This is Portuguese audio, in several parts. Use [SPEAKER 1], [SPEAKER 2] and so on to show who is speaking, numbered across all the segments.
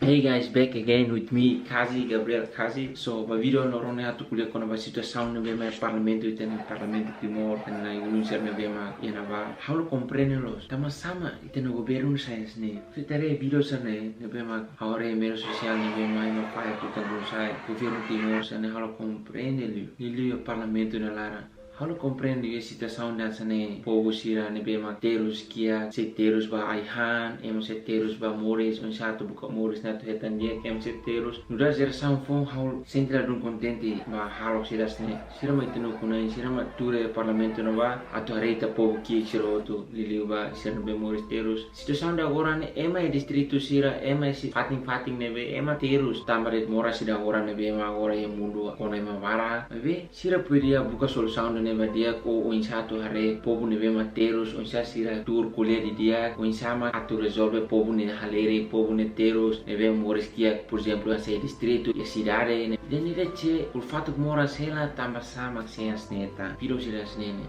[SPEAKER 1] Hey guys, back again with me, Kazi, Gabriel Kazi. So, ba video lorong na tu kuliah kono ba situação na bema parlamento e tem parlamento timor na indonesia na bema yana ba. How to comprende los? Tama sama ite no governo science ne. Fitere video sa ne bema ahora medio social na bema no pai tu kan sai governo timor sa ne how to comprende li parlamento na lara. How to comprende a situação dessa ne povo sira ne bema terus kia seteiros ba aihan seteiros ba mores satu buka mores na tu hetan dia seteiros nuda geração fon how central dun contente ba halo sira ne sira mai tenu kunai sira ma ture parlamento no ba atau reita povo ki sira tu liliu ba sira be mores terus situação da agora ne distrito sira si fating ne be terus tambaret mora sira agora ne be agora yang mundo kona vara be sira pudia buka solução neba dia ko satu hare povo nebe materos onsa sira tur kuliah di dia sama atu resolve povo ne halere povo ne teros nebe mores kia por exemplo esse distrito e cidade ne deni rece o fato que mora sela tamba sama sem as neta piro sira snene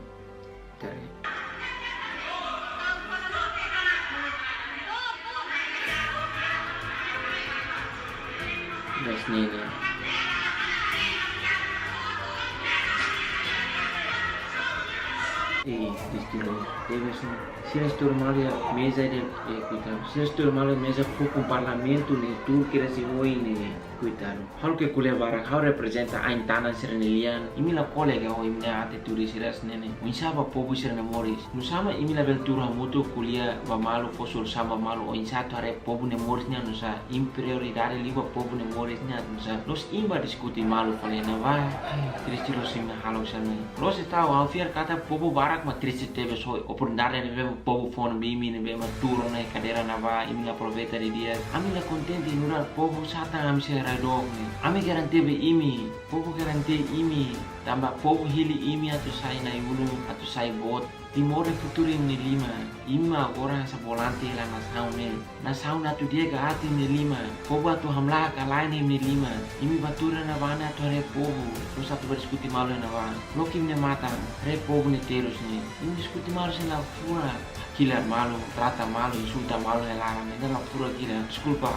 [SPEAKER 1] tare das nene destino deve ser se a normalia mesa de cuidado se a normalia mesa for com parlamento ne tur que se oi ne cuidado hal que kulevara how representa a intana serenelian imila colega o imila ate turisiras nene unsaba povo serena moris nusama imila ventura mutu kulia ba malu fosul sama malu o insato are povo ne moris nya nusa imprioridade liba povo ne moris nya nusa los imba diskuti malu falena va tristilo sim halo sana los está ao fiar kata povo barak ma triste teve so oportunidade ne vemo povo fone bimi ne vemo turo ne cadeira na va imila aproveita de dia amila contente nurar povo sata amse radong ami garantebe imi povo garante imi tamba povo hili imi atu sai na iulu atu sai bot timor futuro ni lima ima agora sa volante la na sauna tu dia ga ati ni lima povo atu hamla ka lain ni lima imi batura na vana tu re povo terus atu berdiskuti malu na va lokim ne mata re povo ni terus ni imi diskuti malu sen la fura killer malu, trata malu, insulta malu elara ne la fura killer desculpa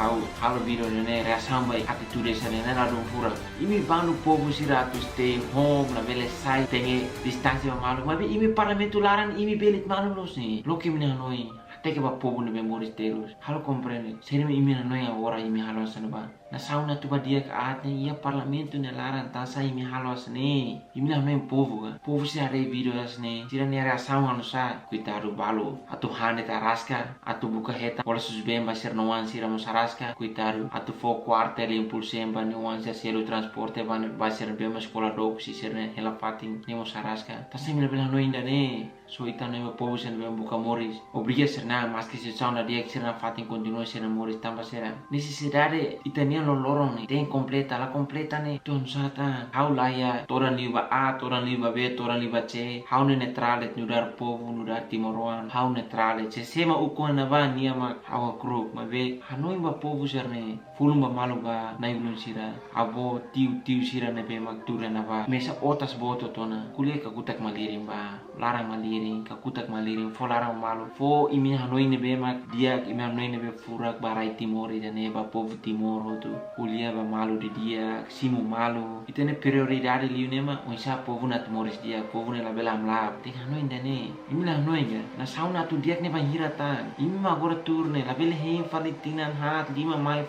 [SPEAKER 1] halo video ne reação vai atitude essa ne la don fura imi banu povo sira tu stay home na vele sai tem distância malu mas imi parlamento laran imi belit malu los ni lokim ne noi até que va povo ne memoris terus halo compreende serem imi na noi agora imi halo sanaba na sauna tu dia ke atne ia parlamento ne laran tasa imi halo asne imi la men povo se are video asne tira ne reação anu sa cuidado balo atu hane tarasca atu buka heta pola susbemba ser noan sira mosarasca cuidado atu fo quartel impulsemba noan se selo transporte vai ser bem escola do si ser ne ela fating ne mosarasca tasa imi la bela no ainda ne so ita ne povo se ne buka moris obriga ser na mas que se sauna dia que ser na fating continua ser na moris tamba sera necessidade ita lo lorong ni tem completa la completa ne ton sata how laya toran liba a toran liba b toran liba c how ne neutrale nudar povo nudar timoroan how neutrale ce sema uko na va nia ma how group ma ve hanoi ba povo serne fulum ba malu ba na ibun sira abo tiu sira ne be maktura na va mesa otas boto tona kuliah ka kutak maliring ba larang maliring ka kutak maliring fo larang malu fo imi hanoi ne be mak dia imi hanoi ne be furak barai timori jane ba povo timoro kuliah ba malu di dia simu malu itu ne prioridade liu nema onsa povo na moris dia povo ne la bela amla tinga no indane imi la no inga na sauna tu dia ne ba hiratan imi ma agora turne la bela he falitinan hat lima mai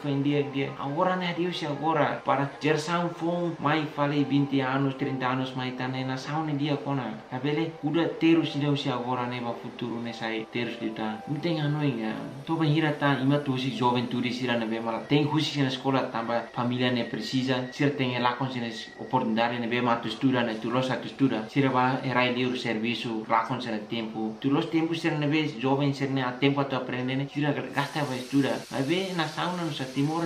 [SPEAKER 1] dia agora ne dio si agora para geração fom mai fale 20 anos 30 anos mai tane na sauna dia kona la bela kuda terus dia si agora ne ba futuro ne sai terus dia imi tinga no inga to ba hiratan ima tu si jovem turisira ne be mala tem husi na escola tamba família ne precisa ser tem lá com as oportunidades ne be ma tu estuda ne tu los tu estuda ser va erai de serviço lá com ser tempo tu los tempo ser ne be jovem ser ne a tempo tu aprende ne ser gasta va estuda mas be na sauna no sa timor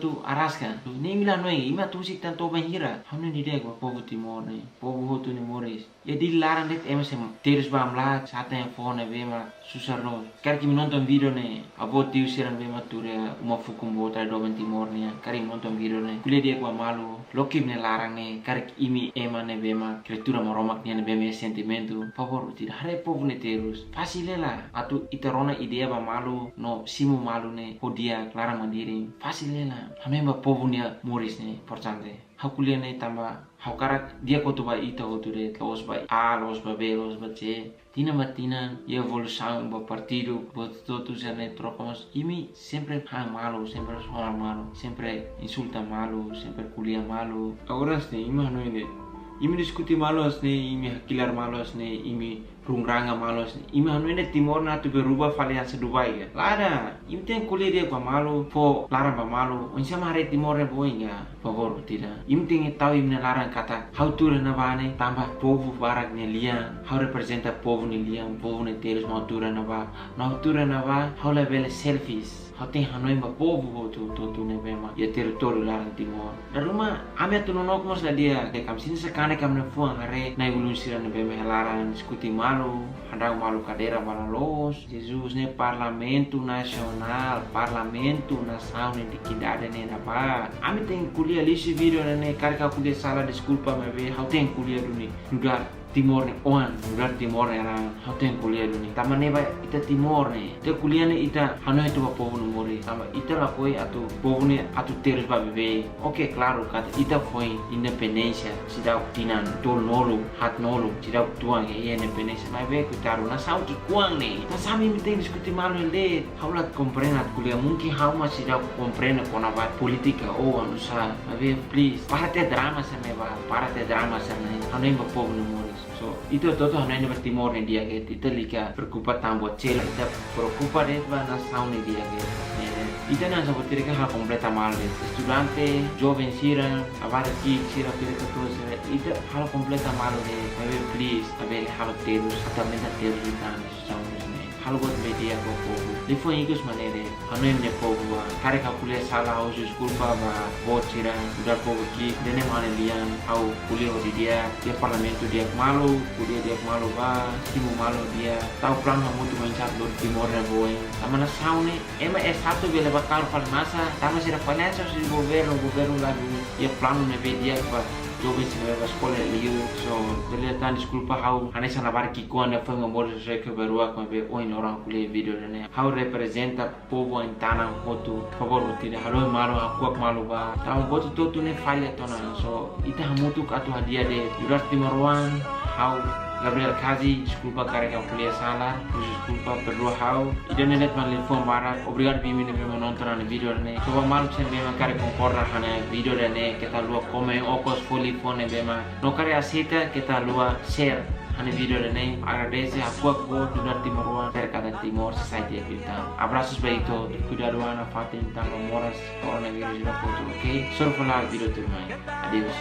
[SPEAKER 1] tu arasca tu nem mila no ima tu si tanto ben hira hanu ni de povo timor ne povo tu ne moris e dilarang det emang terus bam lá sata yang phone bema susah no. Kar kimi nonton video ne abo tiu siran bema ture uma fukum bota do Timor ne. Kar nonton video ne kuliah dia kwa malu. Lokim ne larang ne kar imi ema ne bema kreatura maromak ne bema sentimento. Favor tidak hare povo ne terus. Fasilela atu iterona idea ba malu no simu malu ne podia larang mandiri. Fasilela hamemba povo ne moris ne importante. Hau kuliah ne tamba hau karak dia kotu ba ita kotu de los ba A, los ba B, los ba C. Tina matina e evolução ba partido bot todos já ne trocamos. Imi sempre hang malu, sempre soal malu, sempre insulta malu, sempre kuliah malu. Agora este imi hanu ini. Imi diskuti malu asne, imi hakilar malu asne, imi rungranga malu asne. Imi hanu ini Timor na tu berubah valiança Dubai ya. Lada, imi tem kuliah dia kwa malu, po larang ba malu. Onde sama hari Timor ne boinga, favor tidak. Imi tem tahu imi larang kata, how tura na bane, tambah povo barak ne lian, how representa povo ne lian, povo ne terus mau tura na ba, mau tura na ba, how lebele selfies. Hau tem hanoi ba povo tu ne bema ya território larang Timor. Da rumah ame tu nonok mos la dia ke kam sini sekane kam ne fuang hare na ulun sira ne bema larang diskuti malu, handang malu cadeira balalos. Jesus ne Parlamento Nacional, Parlamento Nação ne dikindade ne na ba. Ame tem kuliah lisi video ne karka kuliah salah desculpa me be. Hau tem kuliah duni lugar Timor ne oan, lugar Timor ne arang hau tem kuliah duni. Tama ne ba ita Timor ne. Te kuliah ne ita hanoi tu ba povo no mori. Tama ita la foi atu povo ne atu terus ba bebe. Ok, claro, kata ita foi independência. Sidau tinan tol nolu, hat nolu, sidau tuang e independência. Mas be kutaru na sau ki kuang ne. Na sami mi tem diskuti malu ele. Hau la comprena kuliah mungkin hau ma sidau comprena kona ba politika oh anu sa. Mas be please, para te drama sa me ba, para te drama sa ne. Hanoi ba povo no mori. So, itu toto hanoi ne Timor ne dia ke. Ita lika preocupa tambo cela, ita preocupa de ba na sau ne dia ke. Ita na sa botirika ha completa mal. Estudante, jovem sira, avara ki sira pirika tu sira. Ita hal completa mal de. Maybe please, abel hal terus, atamenta terus ita na sau ne. Hal bot media ko povo. Lifo ingos manere, hanoi ne povo ba. Kare ka kuliah salah au desculpa ba bot sira, udar povo ki dene mane lian au kuliah di dia parlamento dia malu, kuliah dia malu ba, simu malu dia. Tau plan ha muito manchar do Timor ne boy. Amana sau ne, ema S1 bele bakal masa, tama sira palhaça se governo lagu ia plano ne be dia ba. Jovem se leva escola liu, so dele tan desculpa hau hanesa na bar ki quando foi uma morte se que berua com be oi no ran kuliah video ne. Hau representa povo em tanang foto, favor tira halo malu aku malu ba. Tau botu totu ne falha tona, so ita hamutu atu hadia de Durar Timor-1, hau Gabriel Kazi, desculpa carregar kuliah salah, desculpa perdoa hau. Ida nelet man telefon barak, obrigado bimi ne bema nonton ane video ne. Coba malu chen bema kare concorda hane video ne kita lua komen okos foli phone bema. No kare aceita kita lua share hane video ne. Agradece a kuak Durar Timor-1 cercada Timor Society Equita. Abraços beito, cuidado ana fatin tango moras coronavirus na foto, ok? Solo falar video turmai. Adeus.